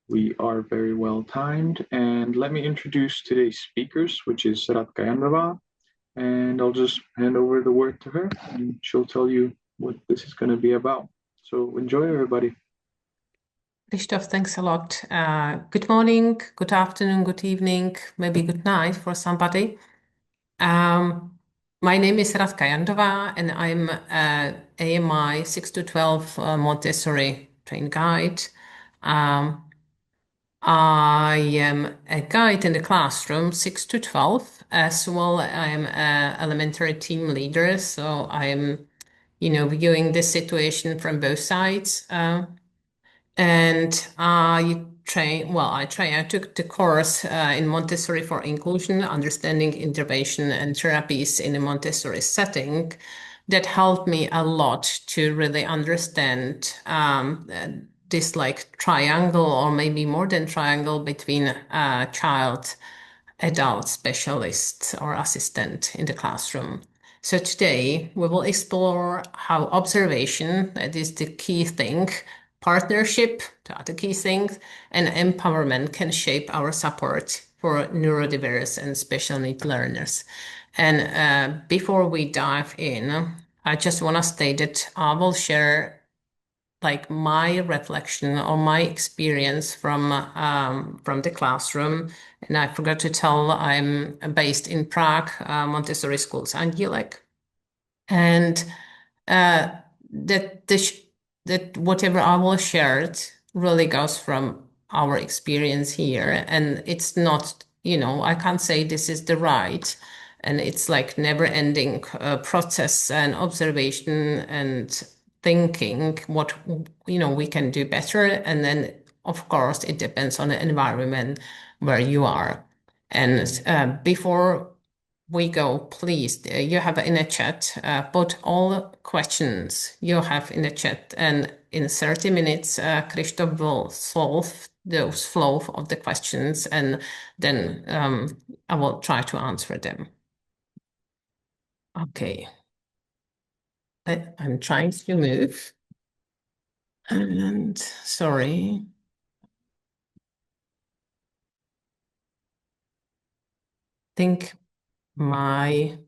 We are very well timed, and let me introduce today's speakers, which is Radka Jandová, and I'll just hand over the word to her, and she'll tell you what this is going to be about. So enjoy, everybody. Christoph, thanks a lot. Good morning, good afternoon, good evening, maybe good night for somebody. My name is Radka Jandová, and I'm AMI 6 to 12 Montessori trained guide. I am a guide in the classroom 6 to 12 as well. I am an elementary team leader, so I'm, viewing this situation from both sides. I took the course in Montessori for Inclusion, Understanding Intervention and Therapies in a Montessori setting that helped me a lot to really understand this like triangle or maybe more than triangle between child, adult, specialist or assistant in the classroom. So today we will explore how observation, that is the key thing, partnership, the other key things, and empowerment can shape our support for neurodiverse and special needs learners. And before we dive in, I just want to state that I will share like my reflection or my experience from the classroom. And I forgot to tell I'm based in Prague, Montessori Schools Andílek, and that whatever I will share it really goes from our experience here, and it's not, I can't say this is the right, and it's like never-ending process and observation and thinking what we can do better, and then of course it depends on the environment where you are. And before we go, please, you have in a chat, put all questions you have in the chat, and in 30 minutes, Christoph will solve those flow of the questions, and then I will try to answer them. Okay. I'm trying to move. And sorry. I think my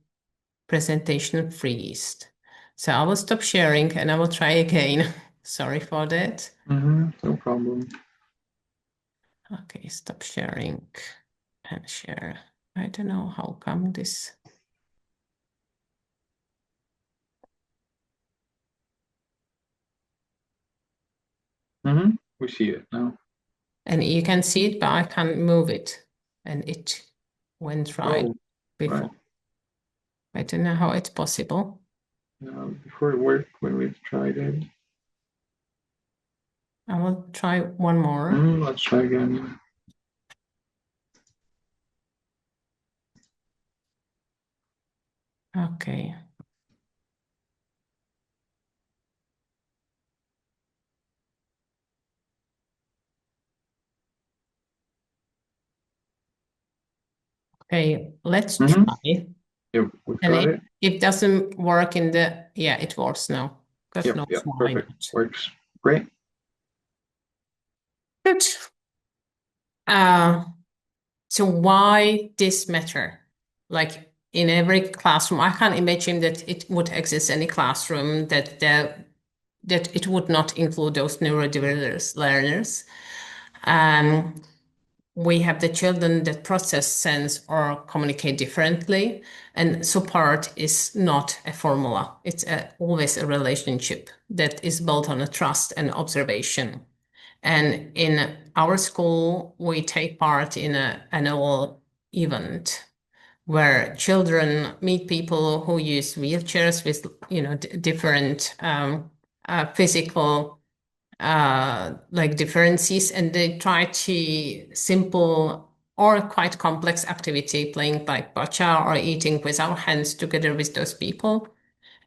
presentation freezed. So I will stop sharing and I will try again. Sorry for that. No problem. Okay, stop sharing and share. I don't know how come this. We see it now. And you can see it, but I can't move it. And it went right before. Right. I don't know how it's possible. Before it worked when we've tried it. I will try one more. Let's try again. Okay. Okay, let's try. Yep, we And got it. it doesn't work in the, yeah, it works now. Yep, perfect. Works great. Good. So why this matter? Like in every classroom, I can't imagine that it would exist any classroom that it would not include those neurodiverse learners. We have the children that process, sense, or communicate differently. And support is not a formula. It's always a relationship that is built on a trust and observation. And in our school, we take part in an annual event where children meet people who use wheelchairs with, different physical like differences, and they try to simple or quite complex activity, playing like bocce or eating with our hands together with those people.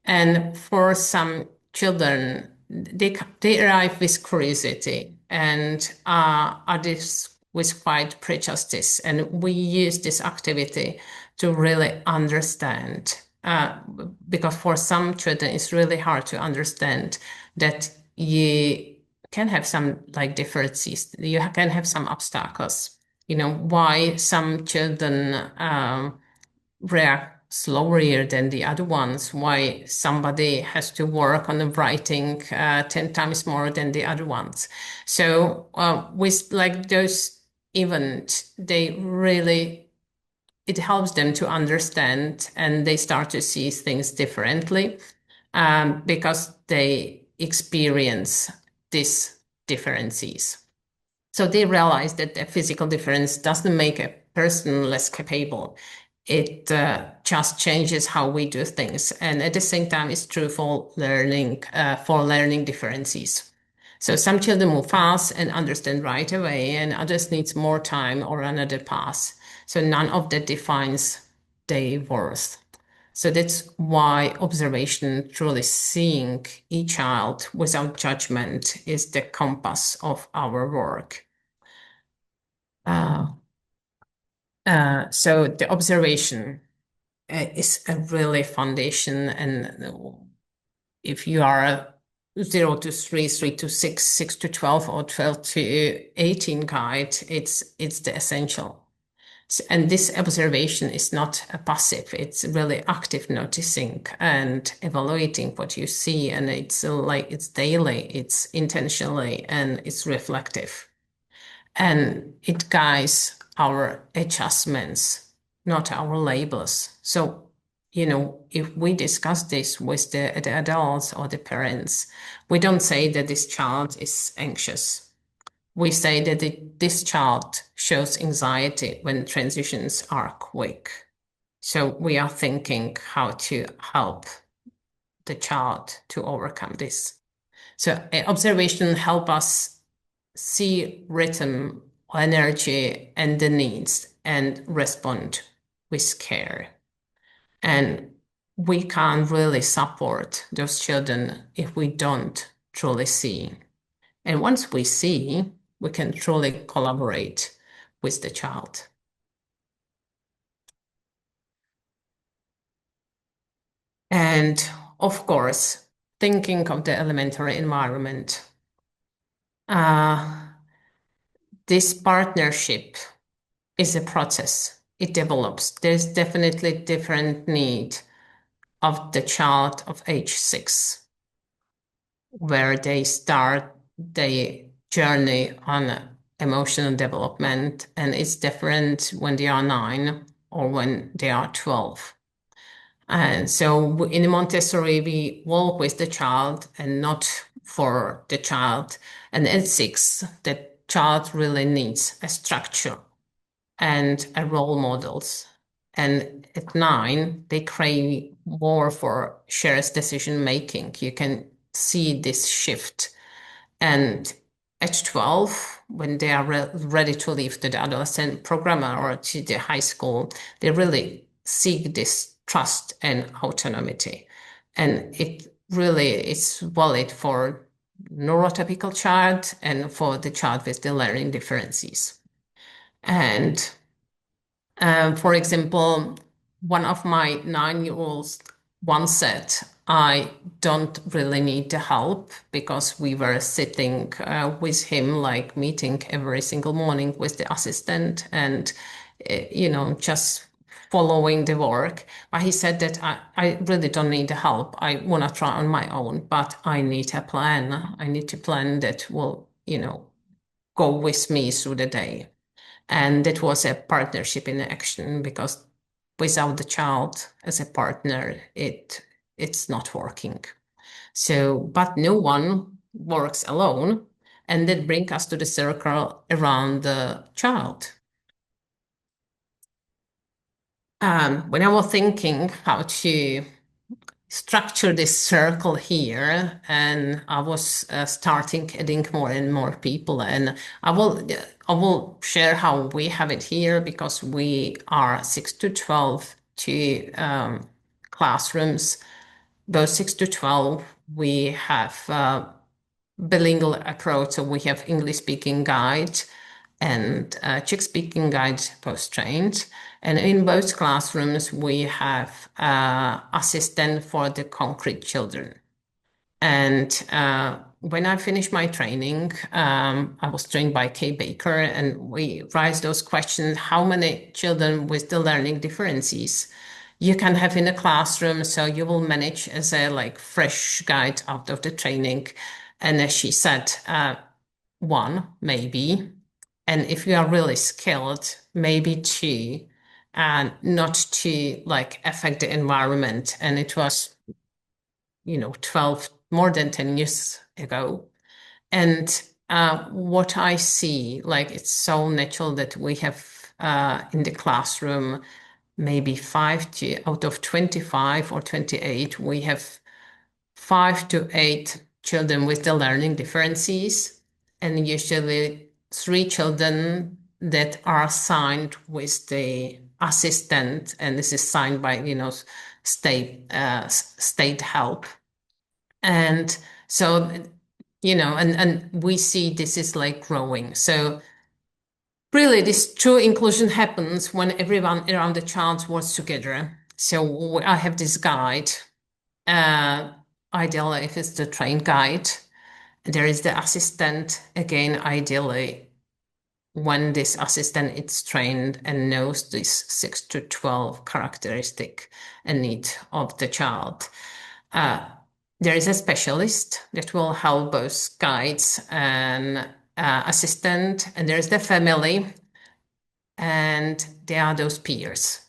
And for some children, they arrive with curiosity and others with quite prejudice. And we use this activity to really understand, because for some children, it's really hard to understand that you can have some like differences. You can have some obstacles. Why some children react slower than the other ones, why somebody has to work on the writing 10 times more than the other ones. So with like those events, it helps them to understand and they start to see things differently because they experience these differences. So they realize that the physical difference doesn't make a person less capable. It just changes how we do things. And at the same time, it's true for learning differences. So some children move fast and understand right away, and others need more time or another path. So none of that defines their worth. So that's why observation, truly seeing each child without judgment, is the compass of our work. So the observation is a really foundation. And if you are 0 to 3, 3 to 6, 6 to 12, or 12 to 18 guide, it's the essential. And this observation is not a passive, it's really active noticing and evaluating what you see. And it's daily, it's intentionally, and it's reflective. And it guides our adjustments, not our labels. So, if we discuss this with the adults or the parents, we don't say that this child is anxious. We say that this child shows anxiety when transitions are quick. So we are thinking how to help the child to overcome this. So observation help us see rhythm, energy, and the needs and respond with care. And we can't really support those children if we don't truly see. And once we see, we can truly collaborate with the child. And of course, thinking of the elementary environment, this partnership is a process. It develops. There's definitely different need of the child of age 6, where they start their journey on emotional development, and it's different when they are 9 or when they are 12. And so in Montessori, we work with the child and not for the child. And at 6, the child really needs a structure and a role models. And at 9, they crave more for shared decision making. You can see this shift. And at 12, when they are ready to leave to the adolescent program or to the high school, they really seek this trust and autonomy. And it really is valid for neurotypical child and for the child with the learning differences. And for example, one of my 9-year-olds once said, I don't really need the help, because we were sitting with him, like meeting every single morning with the assistant and, just following the work. But he said that I really don't need the help. I want to try on my own, but I need a plan. I need to plan that will, go with me through the day. And that was a partnership in action, because without the child as a partner, it's not working. So, but no one works alone. And that brings us to the circle around the child. When I was thinking how to structure this circle here, and I was starting adding more and more people, and I will share how we have it here, because we are 6 to 12 to classrooms. Both 6 to 12, we have bilingual approach. So we have English speaking guide and Czech speaking guide post-trained. And in both classrooms, we have assistant for the concrete children. And when I finished my training, I was trained by Kay Baker, and we raised those questions: how many children with the learning differences you can have in a classroom, so you will manage as a like fresh guide out of the training? And as she said, one maybe, and if you are really skilled, maybe two, and not to like affect the environment. And it was, 12, more than 10 years ago. And what I see, like it's so natural that we have in the classroom, maybe out of 25 or 28, we have 5 to 8 children with the learning differences, and usually 3 children that are signed with the assistant, and this is signed by state help. And so and we see this is like growing. So really this true inclusion happens when everyone around the child works together. So I have this guide, ideally if it's the trained guide. There is the assistant, again, ideally when this assistant is trained and knows this 6 to 12 characteristic and need of the child. There is a specialist that will help both guides and assistant, and there's the family, and there are those peers.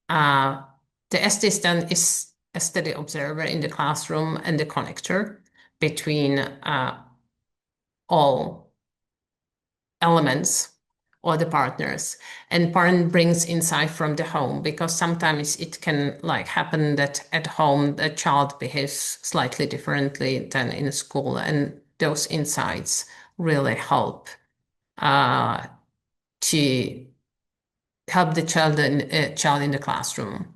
The assistant is a steady observer in the classroom and the connector between all elements or the partners, and parent brings insight from the home, because sometimes it can like happen that at home the child behaves slightly differently than in school, and those insights really help to help the child in the classroom.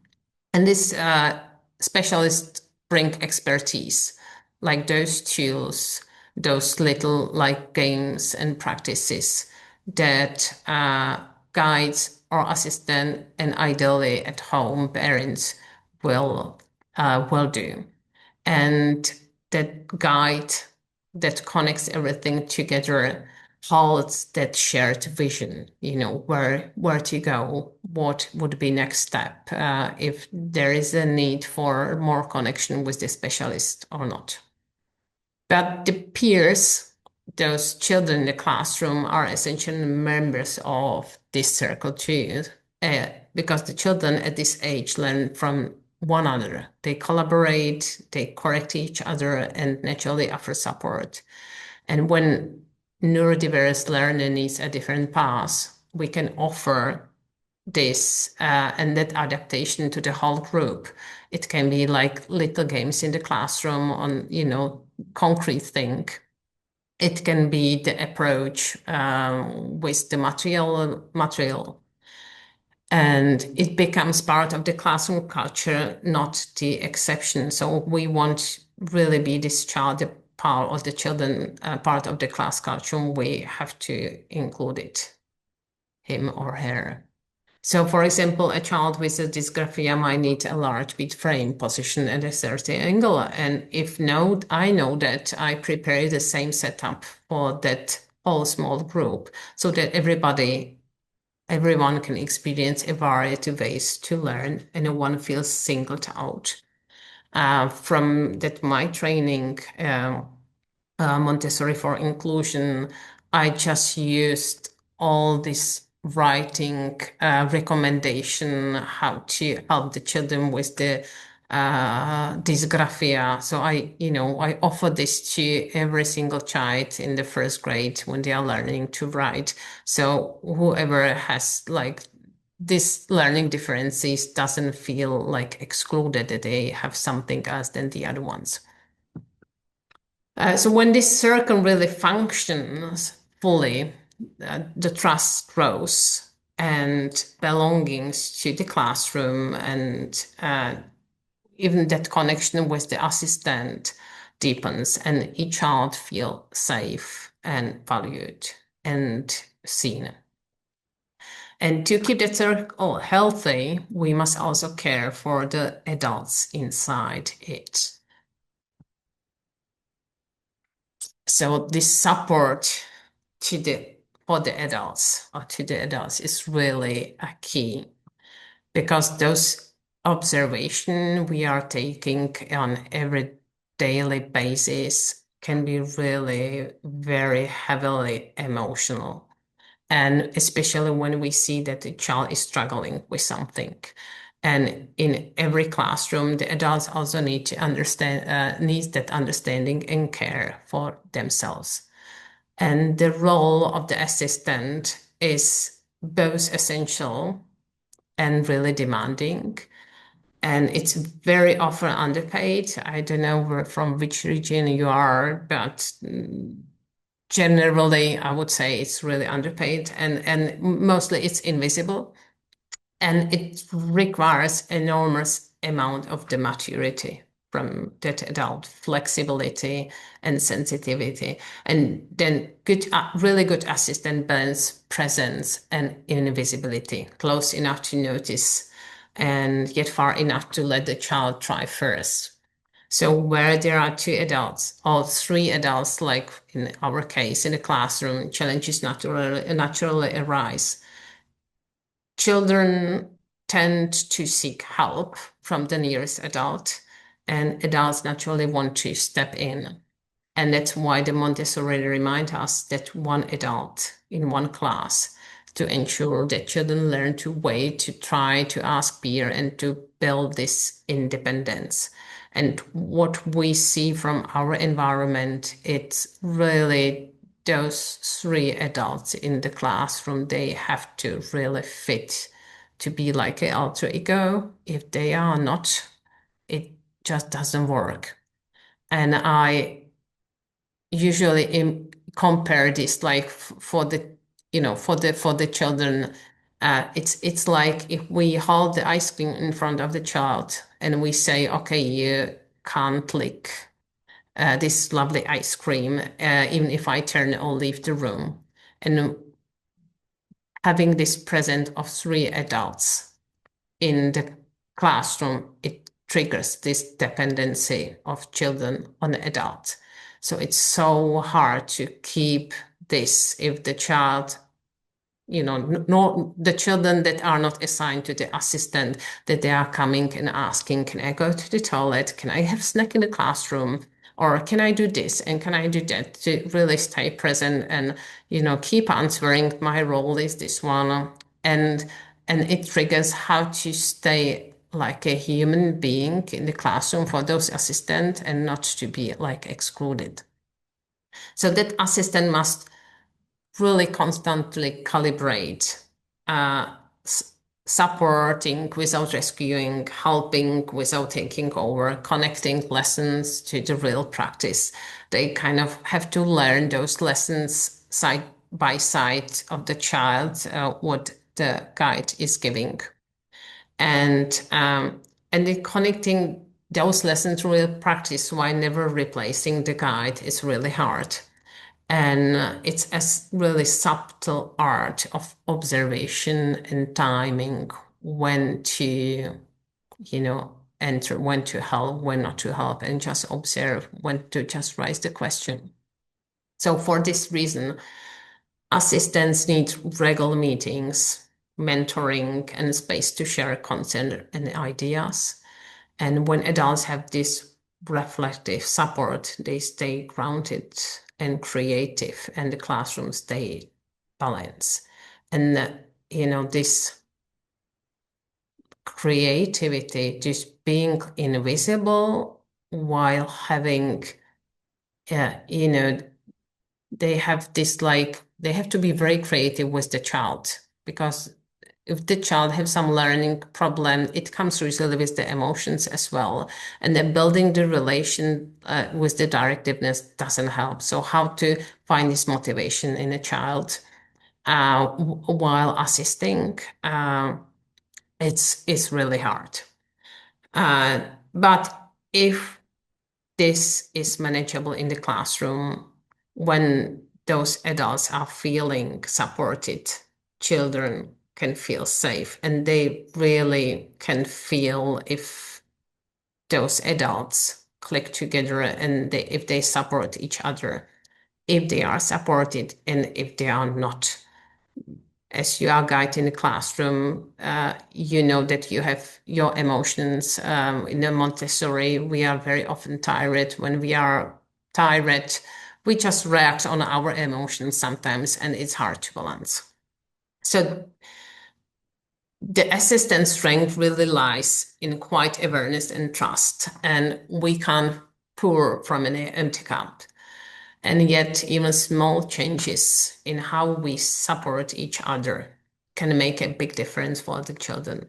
And this specialists bring expertise, like those tools, those little like games and practices that guides or assistant and ideally at home parents will do. And that guide that connects everything together holds that shared vision, where to go, what would be next step, if there is a need for more connection with the specialist or not. But the peers, those children in the classroom, are essentially members of this circle too, because the children at this age learn from one another. They collaborate, they correct each other, and naturally offer support. And when neurodiverse learner needs a different path, we can offer this and that adaptation to the whole group. It can be like little games in the classroom on, concrete thing. It can be the approach with the material. And it becomes part of the classroom culture, not the exception. So we want really be this child, the part of the children, part of the class culture. We have to include it, him or her. So, for example, a child with a dysgraphia might need a large bit frame positioned at a certain angle. And if not, I know that I prepare the same setup for that whole small group, so that everyone can experience a variety of ways to learn and no one feels singled out. From that, my training, Montessori for Inclusion, I just used all this writing recommendation how to help the children with the dysgraphia. So I offer this to every single child in the first grade when they are learning to write. So whoever has like this learning differences doesn't feel like excluded, that they have something else than the other ones. So when this circle really functions fully, the trust grows and belongings to the classroom, and even that connection with the assistant deepens, and each child feels safe and valued and seen. And to keep that circle healthy, we must also care for the adults inside it. So this support for the adults or to the adults is really a key, because those observation we are taking on every daily basis can be really very heavily emotional. And especially when we see that the child is struggling with something. And in every classroom, the adults also need to understand, needs that understanding and care for themselves. And the role of the assistant is both essential and really demanding. And it's very often underpaid. I don't know from which region you are, but generally, I would say it's really underpaid, and mostly it's invisible. And it requires enormous amount of the maturity from that adult, flexibility and sensitivity. And then really good assistant balance presence and invisibility, close enough to notice and yet far enough to let the child try first. So where there are two adults or three adults, like in our case, in a classroom, challenges naturally arise. Children tend to seek help from the nearest adult, and adults naturally want to step in. And that's why the Montessori reminds us that one adult in one class to ensure that children learn to wait, to try, to ask peer, and to build this independence. And what we see from our environment, it's really those three adults in the classroom, they have to really fit to be like an alter ego. If they are not, it just doesn't work. And I usually compare this like for the for the children, it's like if we hold the ice cream in front of the child and we say, okay, you can't lick this lovely ice cream even if I turn or leave the room. And having this present of three adults in the classroom, it triggers this dependency of children on adults. So it's so hard to keep this if the child, the children that are not assigned to the assistant, that they are coming and asking, can I go to the toilet? Can I have snack in the classroom? Or can I do this and can I do that, to really stay present and, keep answering, my role is this one. And it triggers how to stay like a human being in the classroom for those assistants and not to be like excluded. So that assistant must really constantly calibrate, uh, supporting without rescuing, helping without taking over, connecting lessons to the real practice. They kind of have to learn those lessons side by side of the child, what the guide is giving. And then connecting those lessons to real practice while never replacing the guide is really hard. And it's a really subtle art of observation and timing, when to, enter, when to help, when not to help, and just observe, when to just raise the question. So for this reason, assistants need regular meetings, mentoring, and space to share content and ideas. And when adults have this reflective support, they stay grounded and creative, and the classroom stay balanced. And this creativity, just being invisible while having, they have this they have to be very creative with the child, because if the child has some learning problem, it comes usually with the emotions as well. And then building the relation with the directiveness doesn't help. So how to find this motivation in a child while assisting, it's really hard. But if this is manageable in the classroom, when those adults are feeling supported, children can feel safe, and they really can feel if those adults click together and if they support each other. if they are supported and if they are not. As you are guided in the classroom, you know that you have your emotions. In the Montessori, we are very often tired. When we are tired, we just react on our emotions sometimes, and it's hard to balance. So the assistant strength really lies in quiet awareness and trust, and we can't pour from an empty cup. And yet, even small changes in how we support each other can make a big difference for the children.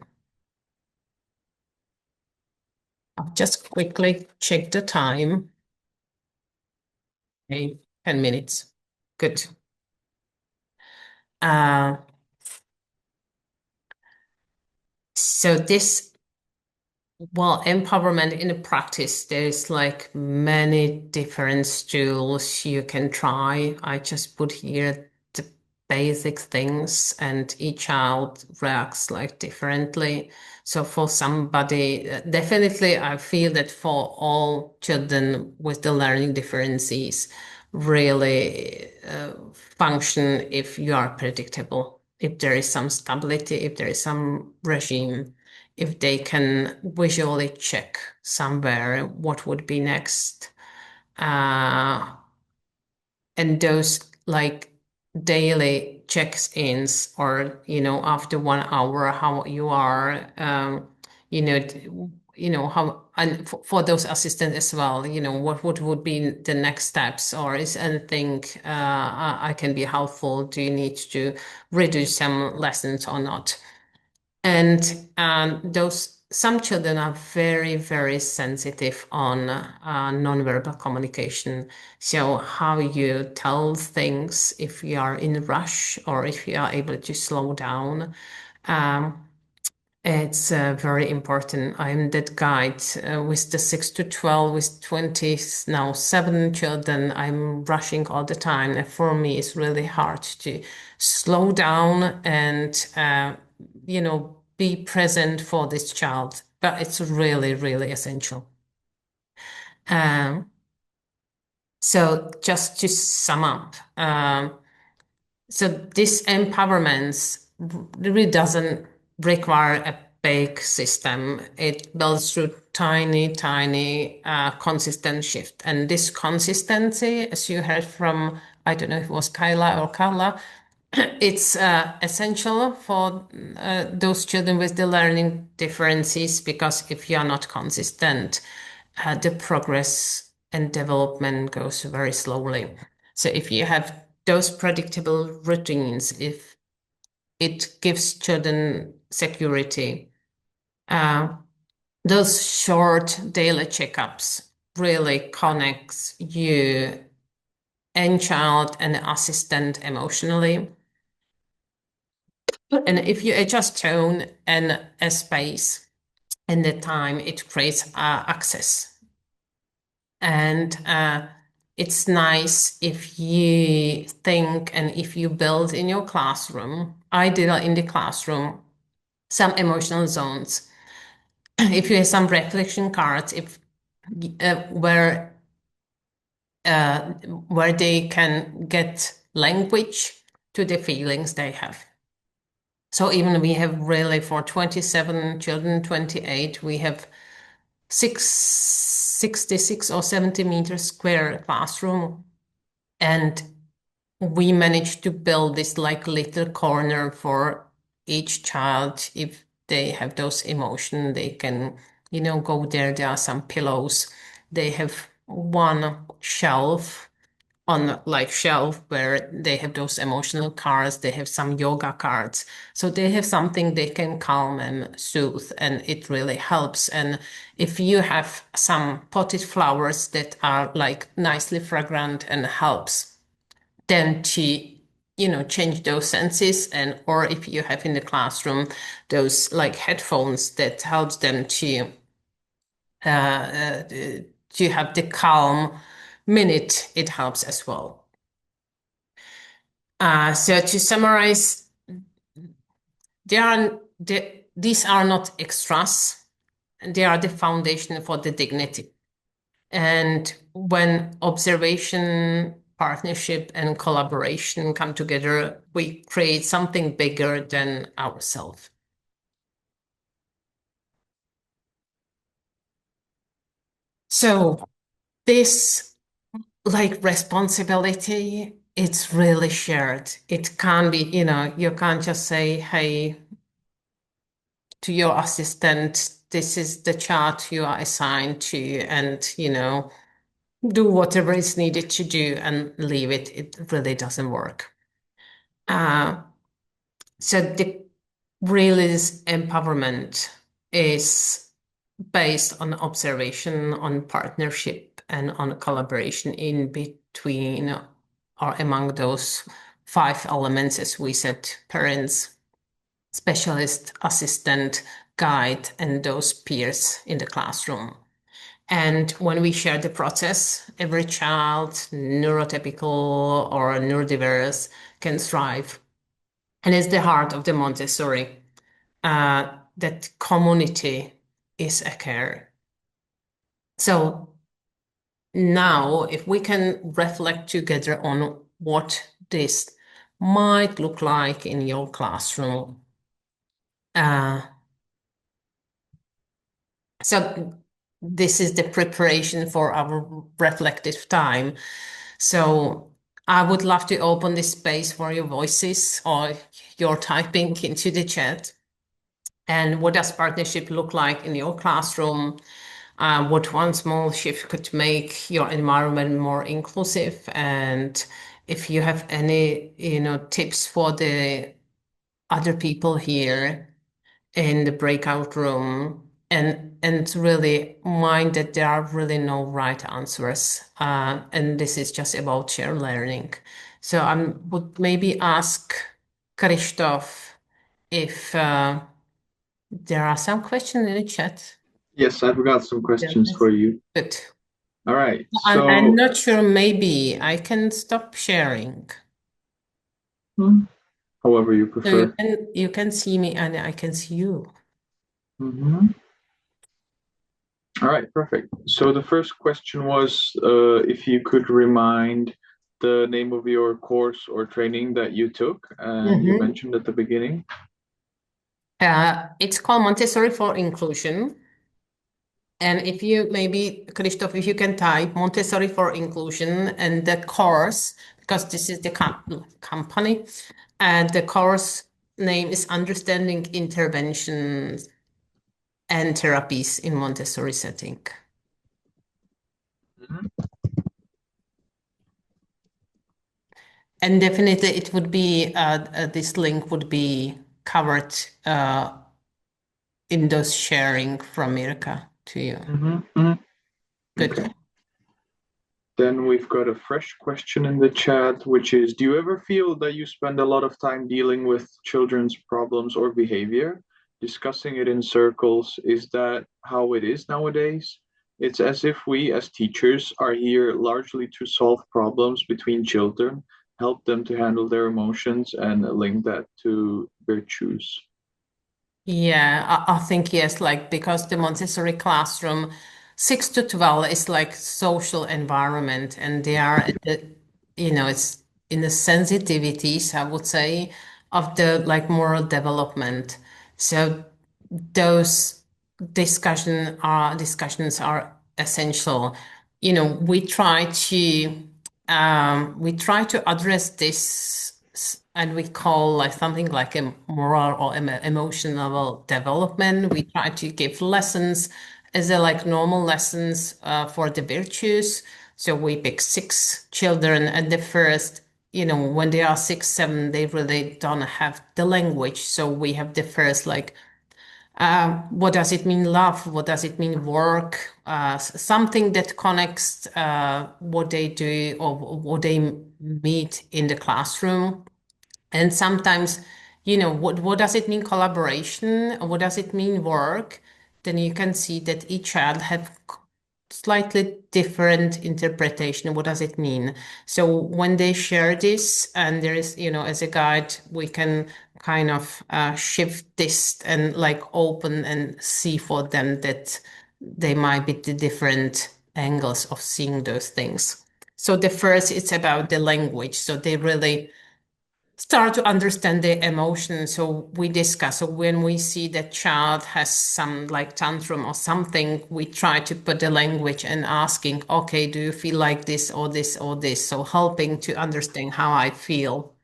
I'll just quickly check the time. Okay, 10 minutes. Good. So this, well, empowerment in the practice, there's like many different tools you can try. I just put here the basic things, and each child reacts like differently. So for somebody, definitely I feel that for all children with the learning differences, really function if you are predictable, if there is some stability, if there is some regime, if they can visually check somewhere what would be next. And those like daily checks-ins, or after 1 hour how you are, you know how, and for those assistants as well, what would be the next steps, or is anything I can be helpful, do you need to redo some lessons or not? And those some children are very, very sensitive on nonverbal communication. So how you tell things, if you are in a rush or if you are able to slow down. It's very important. I'm that guide with the 6 to 12, with 20, now 7 children. I'm rushing all the time. And for me, it's really hard to slow down and, be present for this child. But it's really, really essential. Um, so just to sum up, so this empowerment really doesn't require a big system. It builds through tiny, tiny, consistent shift. And this consistency, as you heard from, I don't know if it was Kyla or Carla, it's essential for those children with the learning differences, because if you are not consistent, the progress and development goes very slowly. So if you have those predictable routines, if it gives children security, those short daily checkups really connects you and child and assistant emotionally. And if you adjust tone and a space and the time, it creates access. And it's nice if you think and if you build in your classroom, ideally in the classroom, some emotional zones. If you have some reflection cards, if where they can get language to the feelings they have. So even we have really for 27 children, 28, we have 66 or 70 meters square classroom. And we managed to build this like little corner for each child. If they have those emotions, they can, go there. There are some pillows. They have one shelf on like shelf where they have those emotional cards. They have some yoga cards. So they have something they can calm and soothe, and it really helps. And if you have some potted flowers that are like nicely fragrant and helps, then to change those senses. And or if you have in the classroom those like headphones that helps them to have the calm minute, it helps as well. So to summarize, these are not extras. They are the foundation for the dignity. And when observation partnership and collaboration come together, we create something bigger than ourselves. So this like responsibility, it's really shared. It can't be, you can't just say, hey, to your assistant, this is the chart you are assigned to, and, do whatever is needed to do and leave it. It really doesn't work. So the really this empowerment is based on observation, on partnership, and on collaboration in between or among those 5 elements, as we said: parents, specialist, assistant, guide, and those peers in the classroom. And when we share the process, every child, neurotypical or neurodiverse, can thrive. And it's the heart of the Montessori, that community is a care. So now, if we can reflect together on what this might look like in your classroom. So this is the preparation for our reflective time. So I would love to open this space for your voices or your typing into the chat. And what does partnership look like in your classroom? What one small shift could make your environment more inclusive? And if you have any, tips for the other people here in the breakout room, and really mind that there are really no right answers, and this is just about shared learning. So I would maybe ask Krzysztof if there are some questions in the chat. Yes, I've got some questions for you. Good. All right. I'm So, not sure, maybe I can stop sharing. however you So prefer. you can see me and I can see you. Mhm. All right, perfect. So the first question was if you could remind the name of your course or training that you took, and you mentioned at the beginning. It's called Montessori for Inclusion. And if you maybe, Krzysztof, if you can type Montessori for Inclusion and the course, because this is the company, and the course name is Understanding Interventions and Therapies in Montessori Setting. And definitely it would be, this link would be covered in those sharing from Mirka to you. Good. Okay. Then we've got a fresh question in the chat, which is, do you ever feel that you spend a lot of time dealing with children's problems or behavior, discussing it in circles? Is that how it is nowadays? It's as if we as teachers are here largely to solve problems between children, help them to handle their emotions, and link that to virtues. Yeah, I think yes, like because the Montessori classroom, 6 to 12 is like social environment, and they are at the, it's in the sensitivities, I would say, of the like moral development. So those discussions are essential. We try to address this, and we call like something like a moral or emotional development. We try to give lessons as a like normal lessons for the virtues. So we pick 6 children at the first. When they are 6, 7, they really don't have the language. So we have the first like, what does it mean love? What does it mean work? Something that connects what they do or what they meet in the classroom. And sometimes, what does it mean collaboration? What does it mean work? Then you can see that each child have slightly different interpretation. What does it mean? So when they share this, and there is, as a guide, we can kind of shift this and like open and see for them that they might be the different angles of seeing those things. So the first, it's about the language. So they really start to understand the emotion. So we discuss. So when we see that child has some like tantrum or something, we try to put the language and asking, okay, do you feel like this or this or this? So helping to understand how I feel.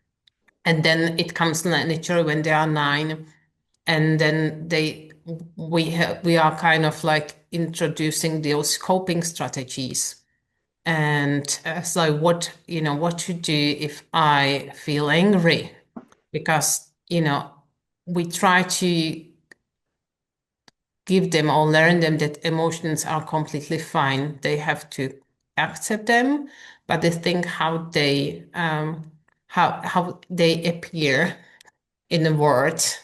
And then it comes naturally when they are 9, and then we are kind of like introducing those coping strategies. And so what to do if I feel angry? Because, we try to give them or learn them that emotions are completely fine. They have to accept them, but they think how they appear in the world.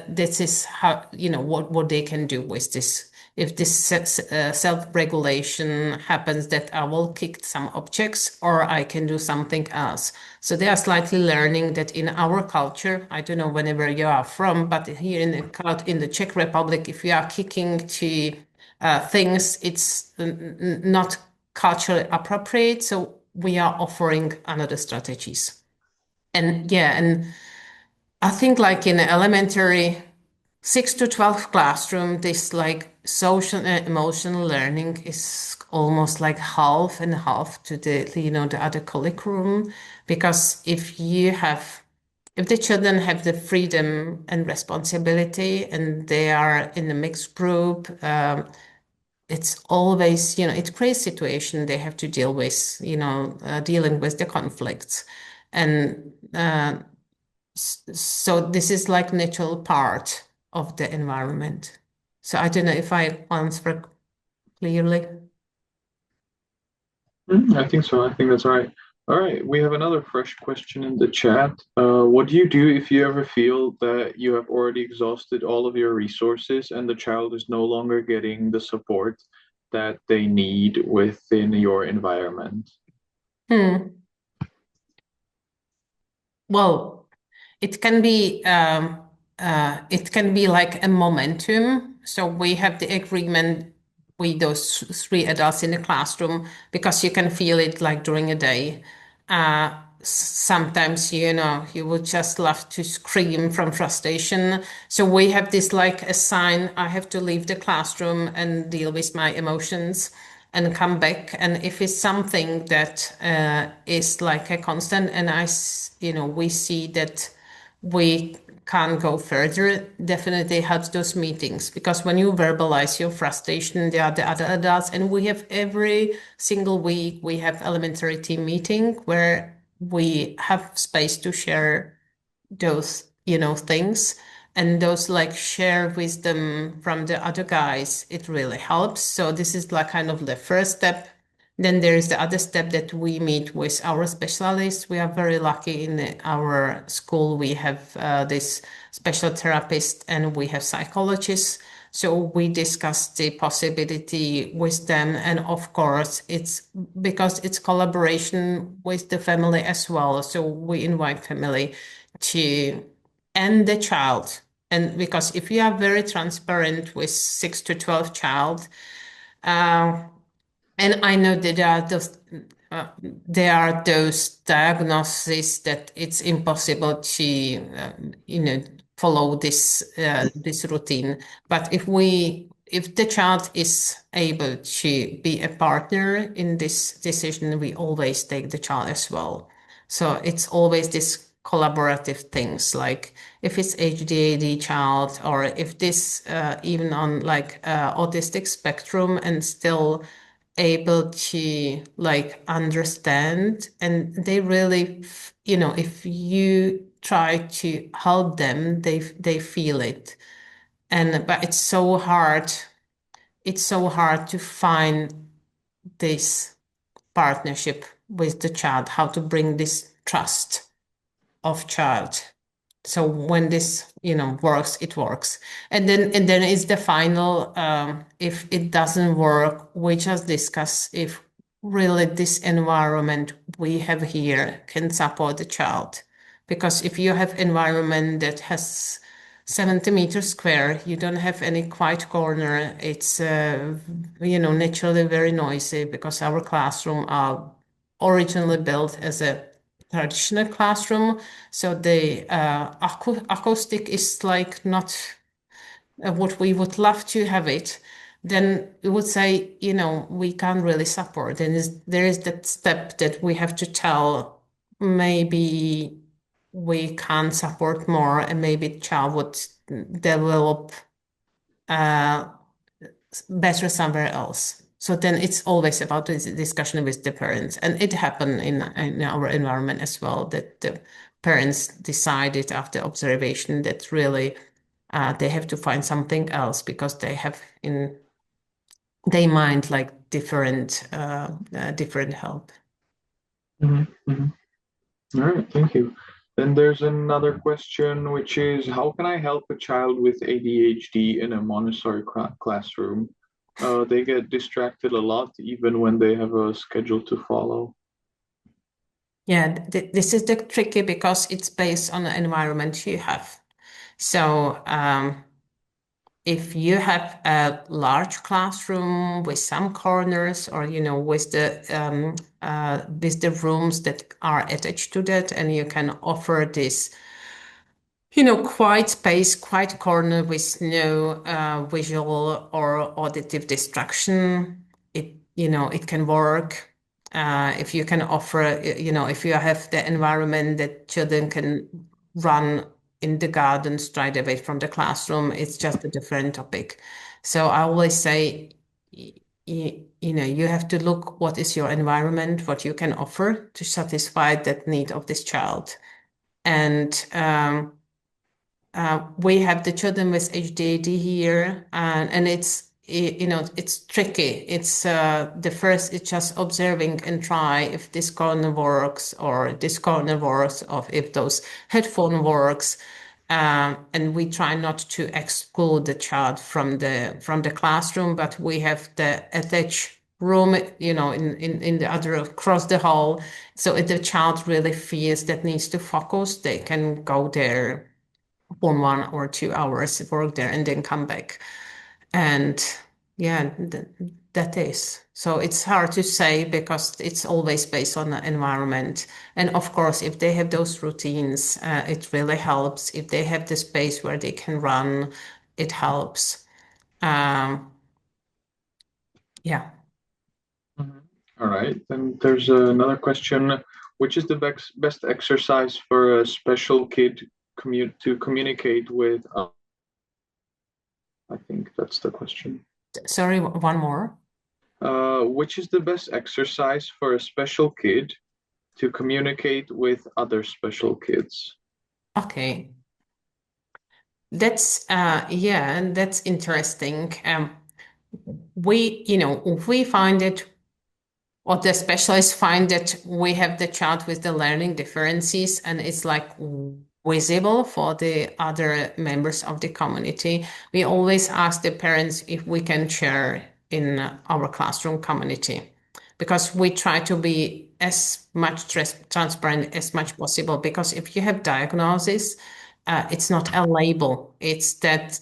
This is how, what they can do with this. If this self-regulation happens, that I will kick some objects or I can do something else. So they are slightly learning that in our culture, I don't know whenever you are from, but here in the Czech Republic, if you are kicking to things, it's not culturally appropriate. So we are offering another strategies. And yeah, and I think like in elementary 6 to 12 classroom, this like social and emotional learning is almost like half and half to the other curriculum. Because if the children have the freedom and responsibility and they are in a mixed group, it's always, it creates situation they have to deal with, dealing with the conflicts. And so this is like natural part of the environment. So I don't know if I answered clearly. I think so. I think that's right. All right, we have another fresh question in the chat. What do you do if you ever feel that you have already exhausted all of your resources and the child is no longer getting the support that they need within your environment? Hmm. Well, it can be like a momentum. So we have the agreement with those 3 adults in the classroom because you can feel it like during a day. Sometimes, you would just love to scream from frustration. So we have this like a sign, I have to leave the classroom and deal with my emotions and come back. And if it's something that is like a constant, and we see that we can't go further, definitely helps those meetings, because when you verbalize your frustration, there are the other adults, and we have every single week we have elementary team meeting where we have space to share those, things, and those like share wisdom from the other guys, it really helps. So this is like kind of the first step. Then there is the other step that we meet with our specialists. We are very lucky in our school. We have this special therapist and we have psychologists. So we discuss the possibility with them. And of course, it's because it's collaboration with the family as well. So we invite family to and the child. And because if you are very transparent with 6 to 12 child, uh, and I know that there are those diagnoses that it's impossible to, follow this routine. But if the child is able to be a partner in this decision, we always take the child as well. So it's always this collaborative things, like if it's HDAD child or if this even on like autistic spectrum and still able to like understand, and they really if you try to help them, they feel it. And but it's so hard to find this partnership with the child, how to bring this trust of child. So when this works, it works. And then is the final, if it doesn't work, we just discuss if really this environment we have here can support the child. Because if you have environment that has 70 meters square, you don't have any quiet corner. It's naturally very noisy because our classroom are originally built as a traditional classroom. So the acoustic is like not what we would love to have it, then we would say, we can't really support. And there is that step that we have to tell, maybe we can support more, and maybe the child would develop uh, better somewhere else. So then it's always about this discussion with the parents. And it happened in our environment as well, that the parents decided after observation that really they have to find something else because they have in their mind like different help. All right, thank you. Then there's another question, which is how can I help a child with ADHD in a Montessori classroom? They get distracted a lot, even when they have a schedule to follow. Yeah, this is the tricky because it's based on the environment you have. So if you have a large classroom with some corners, or with the rooms that are attached to that, and you can offer this quiet space, quiet corner with no visual or auditive distraction, it can work. If you can offer, if you have the environment that children can run in the garden straight away from the classroom, it's just a different topic. So I always say, you have to look what is your environment, what you can offer to satisfy that need of this child. And we have the children with HDAD here, and it's tricky. It's the first. It's just observing and try if this corner works or this corner works, or if those headphone works. And we try not to exclude the child from the classroom, but we have the attached room, in the other across the hall. So if the child really feels that needs to focus, they can go there for 1 or 2 hours, work there, and then come back. And yeah, that is. So it's hard to say because it's always based on the environment. And of course, if they have those routines, it really helps. If they have the space where they can run, it helps. Um, yeah. Mhm. All right, then there's another question, which is the best exercise for a special kid to communicate with? I think that's the question. Sorry, one more. Which is the best exercise for a special kid to communicate with other special kids? Okay. And that's interesting. We find it, or the specialists find that we have the child with the learning differences, and it's like visible for the other members of the community. We always ask the parents if we can share in our classroom community, because we try to be as much transparent as much possible. Because if you have diagnosis, it's not a label. It's that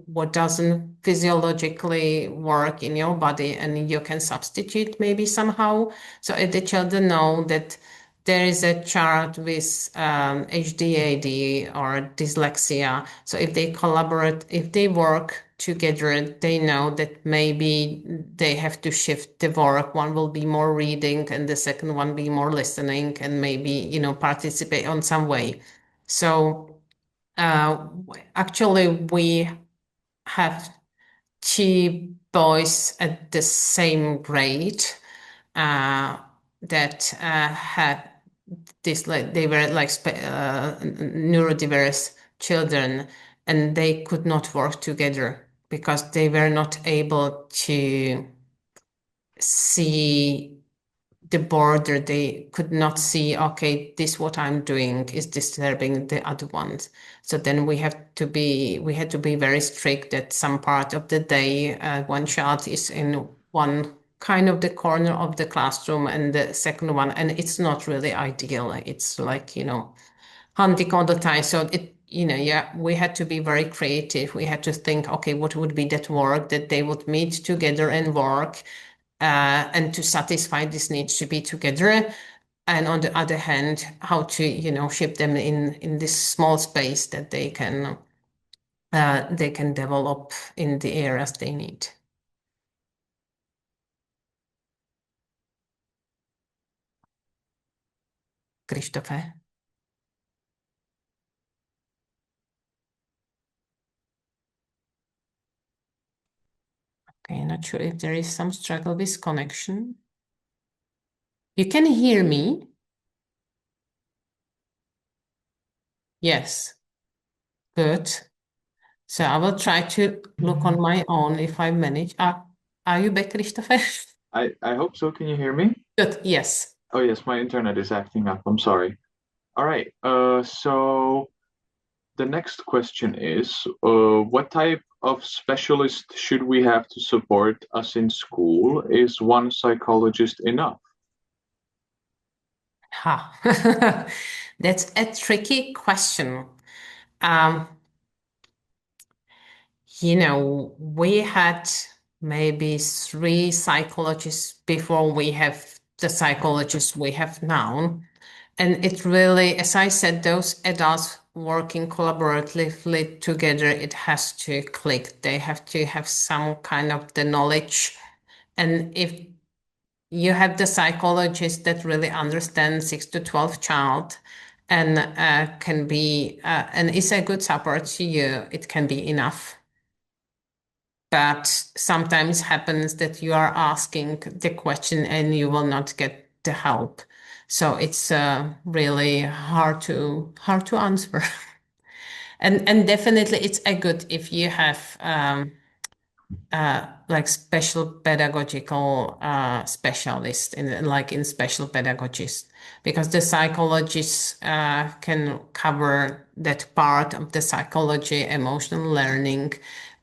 what doesn't physiologically work in your body, and you can substitute maybe somehow. So if the children know that there is a child with HDAD or dyslexia, so if they collaborate, if they work together, they know that maybe they have to shift the work. One will be more reading and the second one be more listening, and maybe, participate on some way. So uh, actually, we have two boys at the same grade uh, that had this, like they were like neurodiverse children, and they could not work together because they were not able to see the border. They could not see, okay, this what I'm doing is disturbing the other ones. So then we had to be very strict that some part of the day one child is in one kind of the corner of the classroom and the second one, and it's not really ideal. It's like, hunting all the time. So yeah, we had to be very creative. We had to think, okay, what would be that work that they would meet together and work, and to satisfy this need to be together. And on the other hand, how to, ship them in this small space that they can develop in the areas they need. Christopher? Okay, not sure if there is some struggle with connection. You can hear me? Yes, good. So I will try to look on my own if I manage. Are you back, Christopher? I hope so. Can you hear me? Good, yes. Oh yes, my internet is acting up. I'm sorry. All right. So the next question is, what type of specialist should we have to support us in school? Is one psychologist enough? Ha. That's a tricky question. Um, we had maybe 3 psychologists before we have the psychologists we have now. And it really, as I said, those adults working collaboratively together, it has to click. They have to have some kind of the knowledge. And if you have the psychologist that really understands 6 to 12 child and can be and is a good support to you, it can be enough. But sometimes happens that you are asking the question and you will not get the help. So it's really hard to answer. And definitely it's a good if you have like special pedagogical specialist in special pedagogies, because the psychologists can cover that part of the psychology, emotional learning,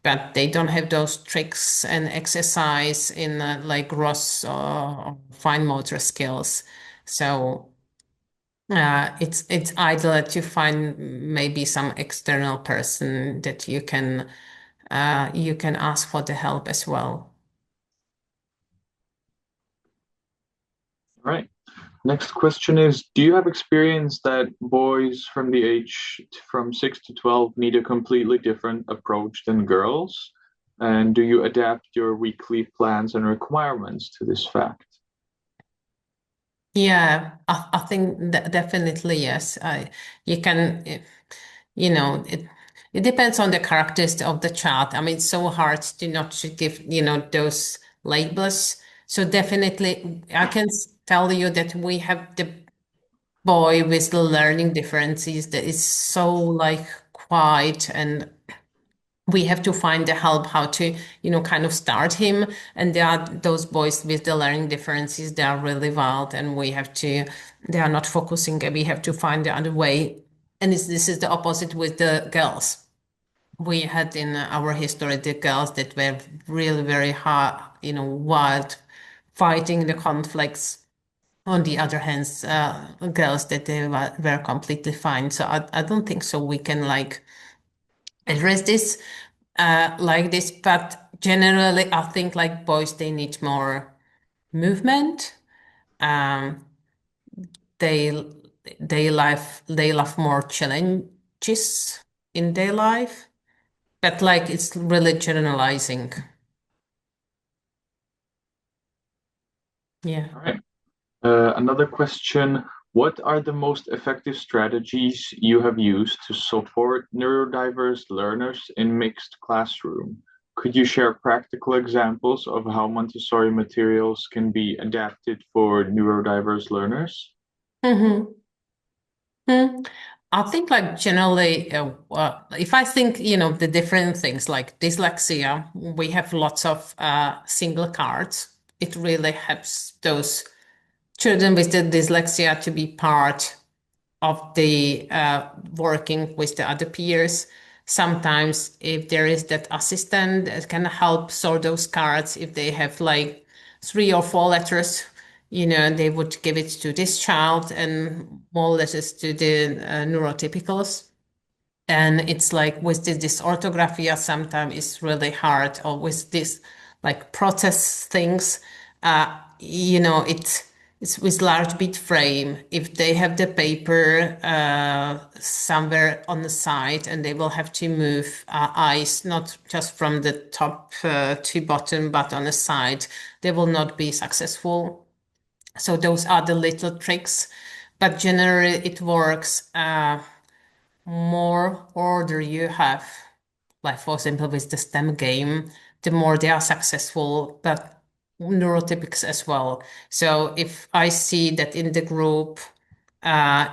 but they don't have those tricks and exercise in like gross or fine motor skills. So it's ideal to find maybe some external person that you can ask for the help as well. All right. Next question is, do you have experience that boys from the age from 6 to 12 need a completely different approach than girls? And do you adapt your weekly plans and requirements to this fact? Yeah, I think that definitely yes. You can, it depends on the characteristics of the child. I mean, it's so hard to not to give, those labels. So definitely, I can tell you that we have the boy with the learning differences that is so like quiet, and we have to find the help how to kind of start him. And there are those boys with the learning differences, they are really wild, and they are not focusing, and we have to find the other way. And this is the opposite with the girls. We had in our history the girls that were really very hard, wild, fighting the conflicts. On the other hand, girls that they were completely fine. So I don't think so we can like address this like this, but generally I think like boys, they need more movement. Um, they they love more challenges in their life, but like it's really generalizing. Yeah. All right. Another question. What are the most effective strategies you have used to support neurodiverse learners in mixed classroom? Could you share practical examples of how Montessori materials can be adapted for neurodiverse learners? Mm-hmm. Hmm. I think like generally, if I think, the different things like dyslexia, we have lots of single cards. It really helps those children with the dyslexia to be part of the working with the other peers. Sometimes if there is that assistant that can help sort those cards, if they have like 3 or 4 letters, they would give it to this child and more letters to the neurotypicals. And it's like with this orthographia, sometimes it's really hard, or with this like process things. It's with large bit frame. If they have the paper somewhere on the side, and they will have to move eyes not just from the top to bottom, but on the side, they will not be successful. So those are the little tricks, but generally it works. More order you have, like for example with the STEM game, the more they are successful, but neurotypics as well. So if I see that in the group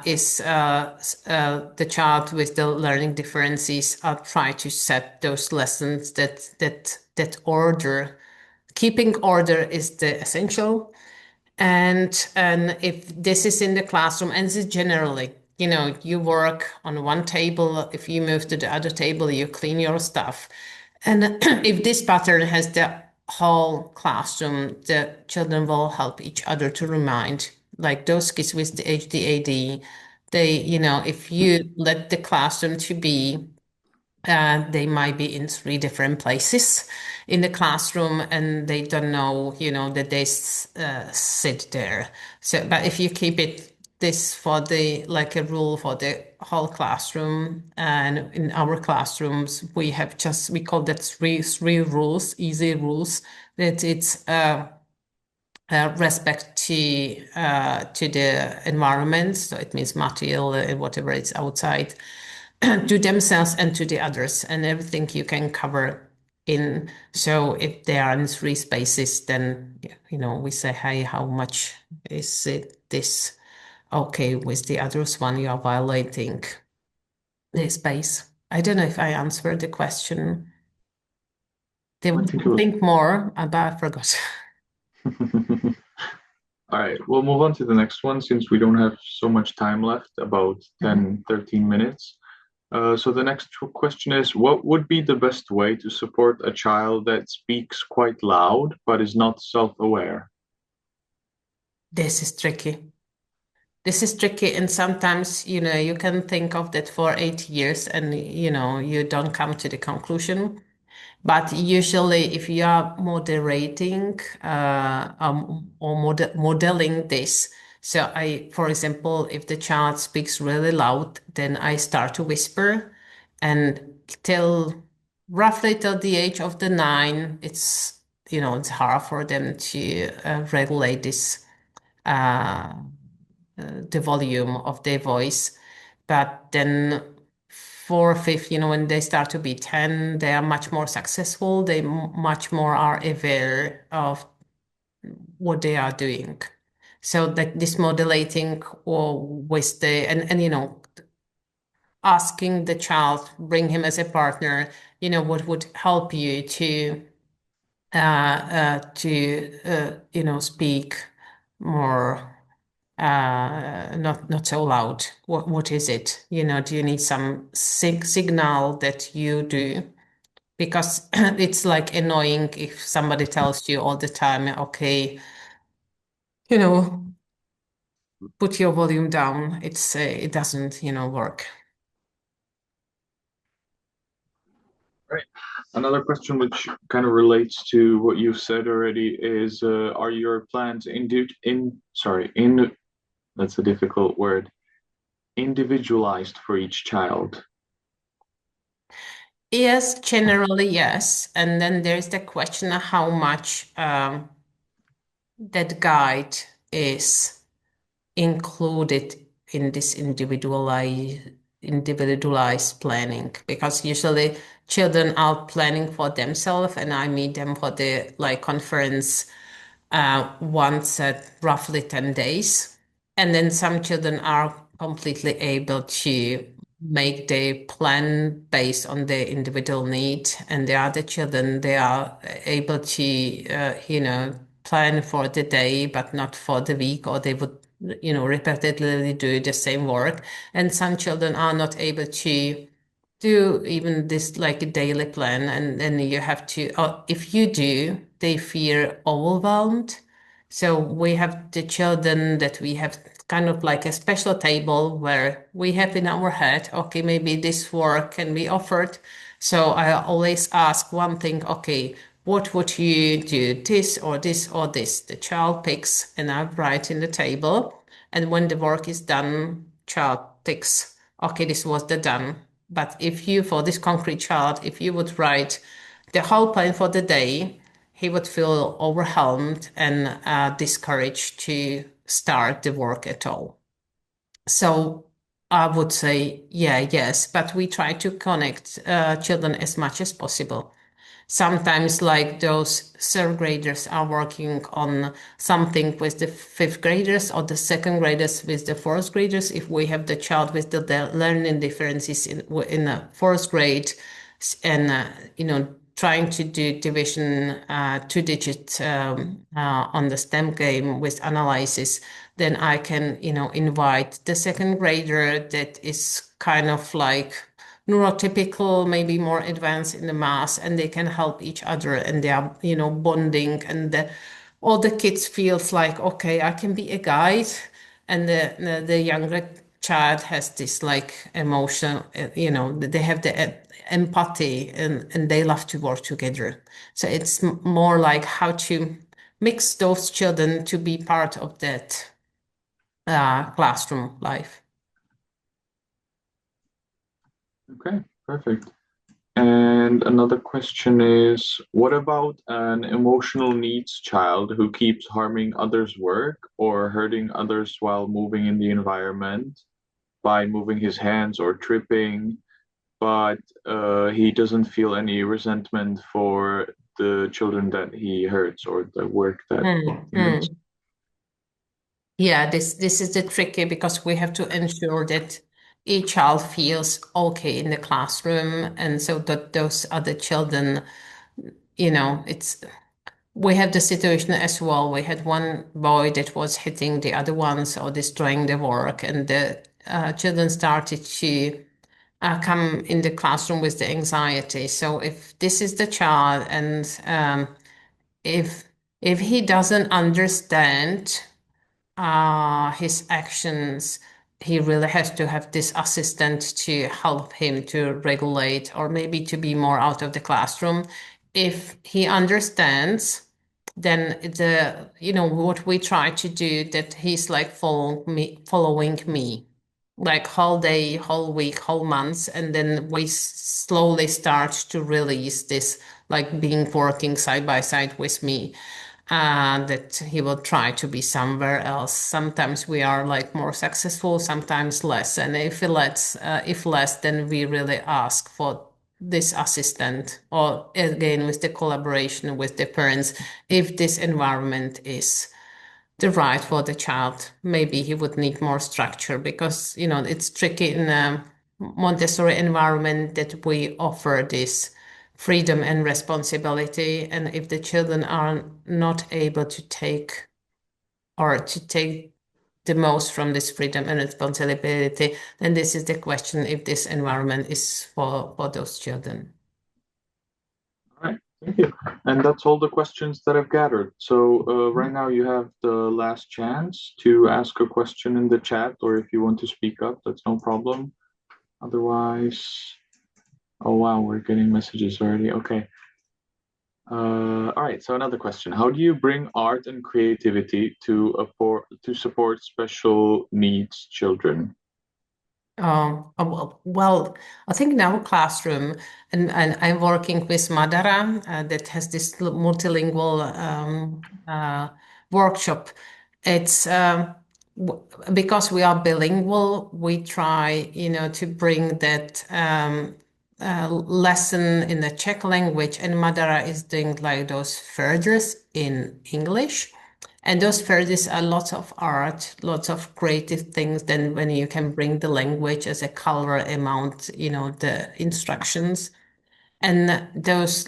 is the child with the learning differences, I'll try to set those lessons that order. Keeping order is the essential. And if this is in the classroom, and this is generally, you work on one table, if you move to the other table, you clean your stuff. And if this pattern has the whole classroom, the children will help each other to remind, like those kids with the HDAD, if you let the classroom to be they might be in three different places in the classroom, and they don't know, that they sit there. So, but if you keep it this for the like a rule for the whole classroom, and in our classrooms we call that three rules, easy rules, that it's respect to the environment. So it means material and whatever is outside to themselves and to the others, and everything you can cover in. So if they are in three spaces, then we say, hey, how much is it this? Okay, with the others one, you are violating the space. I don't know if I answered the question. They I would think it was. think more, but I forgot. All right, we'll move on to the next one since we don't have so much time left, about 10, 13 minutes. So the next question is, what would be the best way to support a child that speaks quite loud but is not self-aware? This is tricky. This is tricky, and sometimes, you can think of that for 8 years and, you don't come to the conclusion. But usually, if you are moderating or modeling this, so for example, if the child speaks really loud, then I start to whisper, and roughly till the age of the 9, it's hard for them to regulate this uh, the volume of their voice. But then 4, 5, when they start to be 10, they are much more successful. They much more are aware of what they are doing. So that this modulating or with and asking the child, bring him as a partner, what would help you to speak more not so loud. What is it? Do you need some signal that you do? Because it's like annoying if somebody tells you all the time, okay, you know, put your volume down. It doesn't, work. Right. Another question which kind of relates to what you've said already is, are your plans that's a difficult word, individualized for each child? Yes, generally, yes. And then there's the question of how much that guide is included in this individualized planning, because usually children are planning for themselves, and I meet them for the like conference once at roughly 10 days. And then some children are completely able to make their plan based on their individual need. And the other children, they are able to, plan for the day, but not for the week, or they would, repeatedly do the same work. And some children are not able to do even this like a daily plan, and then you have to if you do, they feel overwhelmed. So we have the children that we have kind of like a special table where we have in our head, okay, maybe this work can be offered. So I always ask one thing, okay, what would you do, this or this or this? The child picks and I write in the table. And when the work is done, child ticks, okay, this was the done. But if you, for this concrete child, if you would write the whole plan for the day, he would feel overwhelmed and discouraged to start the work at all. So I would say, yeah, yes, but we try to connect children as much as possible. Sometimes, like those third graders are working on something with the fifth graders, or the second graders with the fourth graders. If we have the child with the learning differences in the fourth grade, and trying to do division 2-digit on the STEM game with analysis, then I can invite the second grader that is kind of like neurotypical, maybe more advanced in the math, and they can help each other, and they are bonding, and all the kids feels like, okay, I can be a guide, and the younger child has this like emotion, they have the empathy, and they love to work together. So it's more like how to mix those children to be part of that classroom life. Okay, perfect. And another question is, what about an emotional needs child who keeps harming others' work or hurting others while moving in the environment by moving his hands or tripping, but he doesn't feel any resentment for the children that he hurts or the work that he makes? Yeah, this is the tricky, because we have to ensure that each child feels okay in the classroom, and so that those other children, it's we have the situation as well. We had one boy that was hitting the other ones or destroying the work, and the children started to come in the classroom with the anxiety. So if this is the child, and if he doesn't understand his actions, he really has to have this assistant to help him to regulate, or maybe to be more out of the classroom. If he understands, then what we try to do, that he's like following me, like whole day, whole week, whole months, and then we slowly start to release this, like being working side by side with me, that he will try to be somewhere else. Sometimes we are like more successful, sometimes less. And if less, then we really ask for this assistant, or again with the collaboration with the parents, if this environment is the right for the child. Maybe he would need more structure, because it's tricky in a Montessori environment that we offer this freedom and responsibility. And if the children are not able to take, or to take the most from this freedom and responsibility, then this is the question, if this environment is for those children. All right, thank you. And that's all the questions that I've gathered. So right now you have the last chance to ask a question in the chat, or if you want to speak up, that's no problem. Otherwise, oh wow, we're getting messages already. Okay. All right, so another question. How do you bring art and creativity to support special needs children? Well, I think in our classroom, and I'm working with Madara, that has this multilingual workshop. It's because we are bilingual, we try, to bring that lesson in the Czech language, and Madara is doing like those furthers in English. And those furthers are lots of art, lots of creative things. Then when you can bring the language as a color amount, the instructions. And those,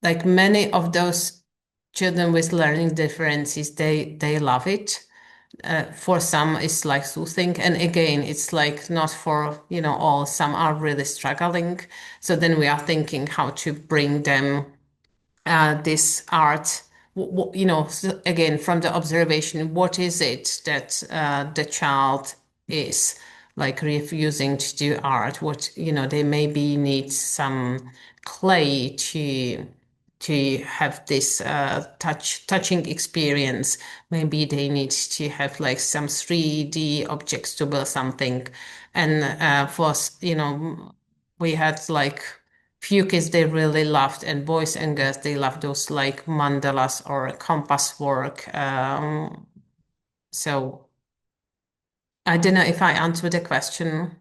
like many of those children with learning differences, they love it. For some, it's like soothing. And again, it's like not for, all. Some are really struggling. So then we are thinking how to bring them this art, again, from the observation, what is it that the child is like refusing to do art? What, they maybe need some clay to have this touching experience. Maybe they need to have like some 3D objects to build something. And we had like few kids they really loved, and boys and girls they loved those like mandalas or compass work. So I don't know if I answered the question.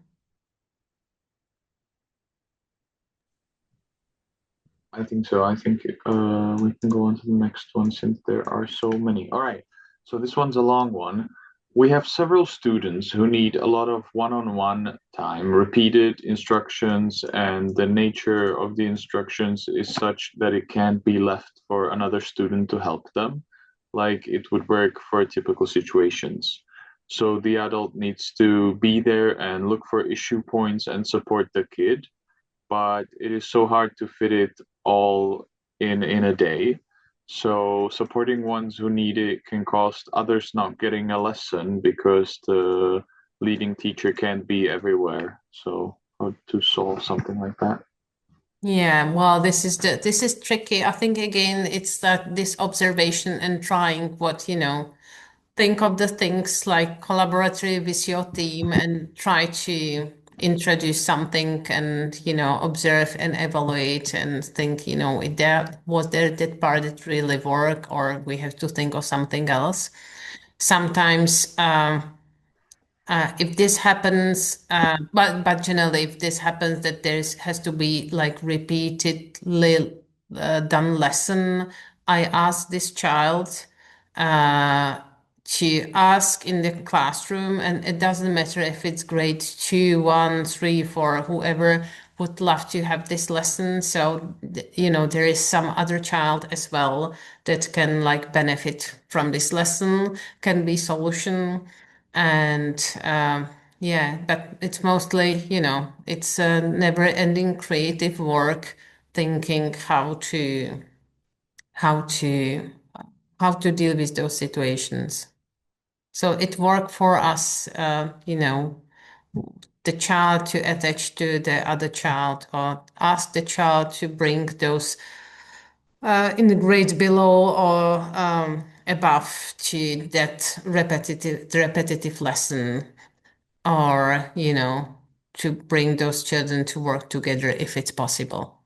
I think so. I think we can go on to the next one since there are so many. All right. So this one's a long one. We have several students who need a lot of one-on-one time, repeated instructions, and the nature of the instructions is such that it can't be left for another student to help them, like it would work for typical situations. So the adult needs to be there and look for issue points and support the kid, but it is so hard to fit it all in a day. So supporting ones who need it can cost others not getting a lesson because the leading teacher can't be everywhere. So how to solve something like that? Yeah, well, this is tricky. I think again, it's that this observation and trying what, think of the things like collaboratory with your team and try to introduce something and, observe and evaluate and think, was there that part that really work, or we have to think of something else. Sometimes, if this happens, but generally, if this happens, that has to be like repeatedly done lesson. I ask this child to ask in the classroom, and it doesn't matter if it's grade 2, 1, 3, 4, whoever would love to have this lesson. So, there is some other child as well that can like benefit from this lesson, can be solution. And yeah, but it's mostly, it's a never-ending creative work, thinking how to how to deal with those situations. So it worked for us, the child to attach to the other child, or ask the child to bring those in the grade below or above to that repetitive lesson, or to bring those children to work together if it's possible.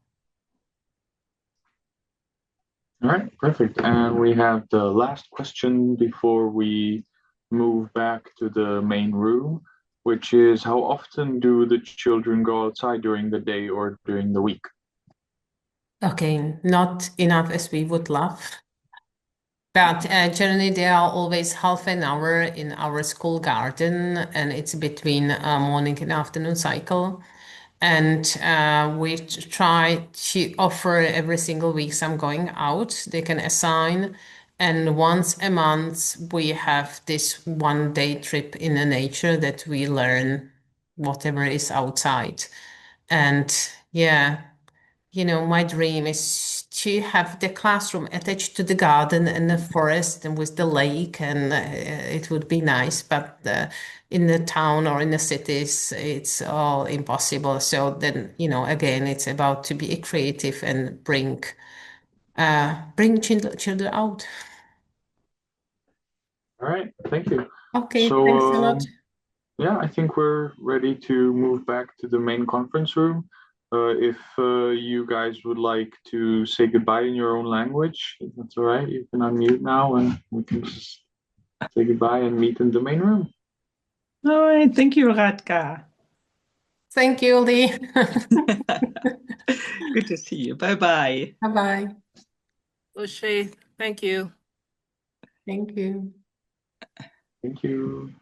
All right, perfect. And we have the last question before we move back to the main room, which is how often do the children go outside during the day or during the week? Okay, not enough as we would love, but generally they are always half an hour in our school garden, and it's between morning and afternoon cycle. And we try to offer every single week some going out they can assign. And once a month, we have this 1 day trip in the nature that we learn whatever is outside. And yeah, my dream is to have the classroom attached to the garden and the forest and with the lake, and it would be nice. But in the town or in the cities, it's all impossible. So then, again, it's about to be creative and bring children out. All right, thank you. Okay, So, thanks a lot. yeah, I think we're ready to move back to the main conference room. If you guys would like to say goodbye in your own language, if that's all right, you can unmute now and we can just say goodbye and meet in the main room. All right, thank you, Radka. Thank you, Lee. Good to see you. Bye-bye. Bye-bye. O'Shea, thank you. Thank you. Thank you.